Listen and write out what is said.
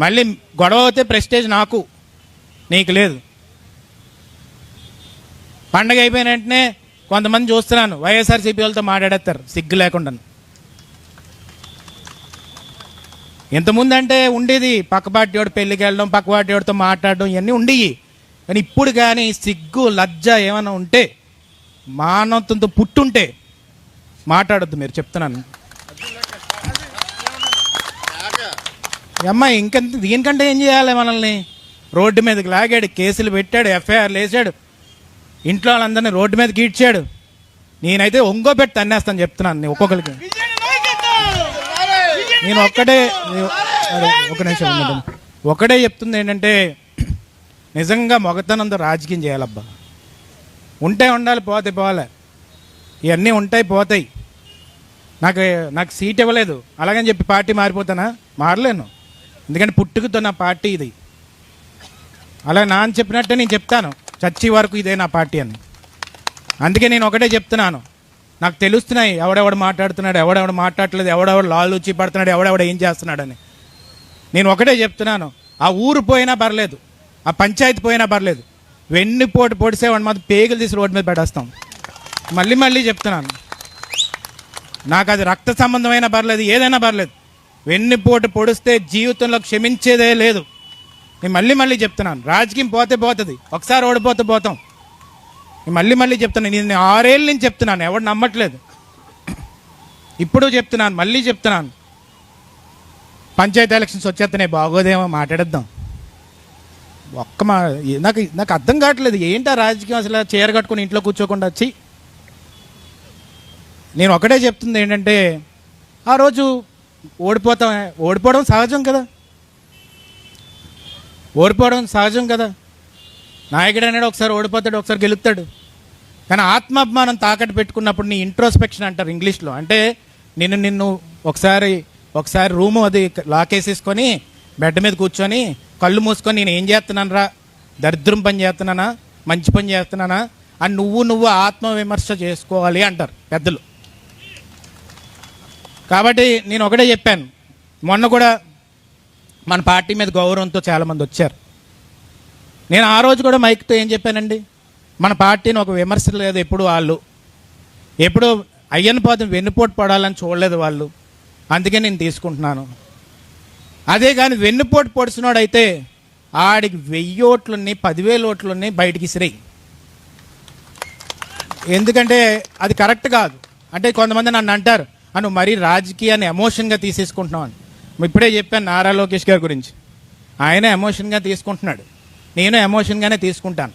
మళ్ళీ గొడవ అవుతే ప్రెస్టేజ్ నాకు, నీకు లేదు. పండగ అయిపోయిన వెంటనే కొంతమంది చూస్తున్నాను వైఎస్ఆర్సీపీ వాళ్ళతో మాట్లాడేస్తారు సిగ్గు లేకుండా. ఇంతకుముందు అంటే ఉండేది పక్క పార్టీ వాడు పెళ్ళికి వెళ్ళడం, పక్క పార్టీ వాడితో మాట్లాడడం, ఇవన్నీ ఉండేవి. కానీ ఇప్పుడు కానీ సిగ్గు లజ్జ ఏమైనా ఉంటే, మానవత్వంతో పుట్టుంటే మాట్లాడొద్దు మీరు, చెప్తున్నాను. అమ్మాయి ఇంకెంత దీనికంటే ఏం చేయాలి? మనల్ని రోడ్డు మీదకి లాగాడు, కేసులు పెట్టాడు, ఎఫ్ఐఆర్లు వేసాడు, ఇంట్లో వాళ్ళందరినీ రోడ్డు మీదకి ఈడ్చాడు. నేనైతే ఒంగోబెట్టి తన్నేస్తాను చెప్తున్నాను ఒక్కొక్కరికి. నేను ఒక నిమిషం ఒకటే చెప్తుంది ఏంటంటే, నిజంగా మొగతనంతో రాజకీయం చేయాలబ్బా. ఉంటే ఉండాలి, పోతే పోవాలి. ఇవన్నీ ఉంటాయి పోతాయి. నాకు సీట్ ఇవ్వలేదు అలాగని చెప్పి పార్టీ మారిపోతానా? మారలేను. ఎందుకంటే పుట్టుకతో నా పార్టీ ఇది. అలా నాన్న చెప్పినట్టే నేను చెప్తాను చచ్చి వరకు ఇదే నా పార్టీ అని. అందుకే నేను ఒకటే చెప్తున్నాను, నాకు తెలుస్తున్నాయి ఎవడెవడు మాట్లాడుతున్నాడు, ఎవడెవడు మాట్లాడలేదు, ఎవడెవడు లాలూచి పడుతున్నాడు, ఎవడెవడు ఏం చేస్తున్నాడని. నేను ఒకటే చెప్తున్నాను, ఆ ఊరు పోయినా పర్లేదు, ఆ పంచాయతీ పోయినా పర్లేదు, వెన్నుపోటు పొడిసేవాడిని మాత్రం పేగులు తీసి రోడ్డు మీద పెట్టేస్తాం. మళ్ళీ చెప్తున్నాను, నాకు అది రక్త సంబంధమైనా పర్లేదు, ఏదైనా పర్లేదు, వెన్నుపోటు పొడిస్తే జీవితంలో క్షమించేదే లేదు. నేను మళ్ళీ చెప్తున్నాను, రాజకీయం పోతే పోతుంది, ఒకసారి ఓడిపోతే పోతాం. నేను మళ్ళీ చెప్తున్నాను, నేను 6 ఏళ్ళ నుంచి చెప్తున్నాను, ఎవడు నమ్మట్లేదు. ఇప్పుడు చెప్తున్నాను, మళ్ళీ చెప్తున్నాను, పంచాయతీ ఎలక్షన్స్ వచ్చేస్తేనే బాగోదేమో మాట్లాడేద్దాం. నాకు అర్థం కావట్లేదు ఏంటా రాజకీయం అసలు. చీర కట్టుకుని ఇంట్లో కూర్చోకుండా వచ్చి నేను ఒకటే చెప్తుంది ఏంటంటే, ఆ రోజు ఓడిపోవడం సహజం కదా, ఓడిపోవడం సహజం కదా. నాయకుడు అనేది ఒకసారి ఓడిపోతాడు, ఒకసారి గెలుస్తాడు. కానీ ఆత్మాభిమానం తాకట్టు పెట్టుకున్నప్పుడు నీ ఇంట్రోస్పెక్షన్ అంటారు ఇంగ్లీష్లో. అంటే నిన్ను ఒకసారి రూము అది లాకేసేసుకొని బెడ్ మీద కూర్చొని కళ్ళు మూసుకొని నేను ఏం చేస్తున్నాను రా, దరిద్రం పని చేస్తున్నానా, మంచి పని చేస్తున్నానా అని నువ్వు ఆత్మవిమర్శ చేసుకోవాలి అంటారు పెద్దలు. కాబట్టి నేను ఒకటే చెప్పాను, మొన్న కూడా మన పార్టీ మీద గౌరవంతో చాలామంది వచ్చారు. నేను ఆ రోజు కూడా మైక్తో ఏం చెప్పానండి, మన పార్టీని ఒక విమర్శ లేదు, ఎప్పుడు అయ్యన్న పాదం వెన్నుపోటు పడాలని చూడలేదు వాళ్ళు. అందుకే నేను తీసుకుంటున్నాను. అదే కానీ వెన్నుపోటు పొడిచినోడైతే ఆడికి 1000 ఓట్లుని 10,000 ఓట్లుని బయటికి ఇసిరేయి. ఎందుకంటే అది కరెక్ట్ కాదు. అంటే కొంతమంది నన్ను అంటారు, నువ్వు మరీ రాజకీయాన్ని ఎమోషన్గా తీసేసుకుంటున్నావు అని. ఇప్పుడే చెప్పాను నారా లోకేష్ గారి గురించి, ఆయన ఎమోషన్గా తీసుకుంటున్నాడు, నేను ఎమోషన్గానే తీసుకుంటాను.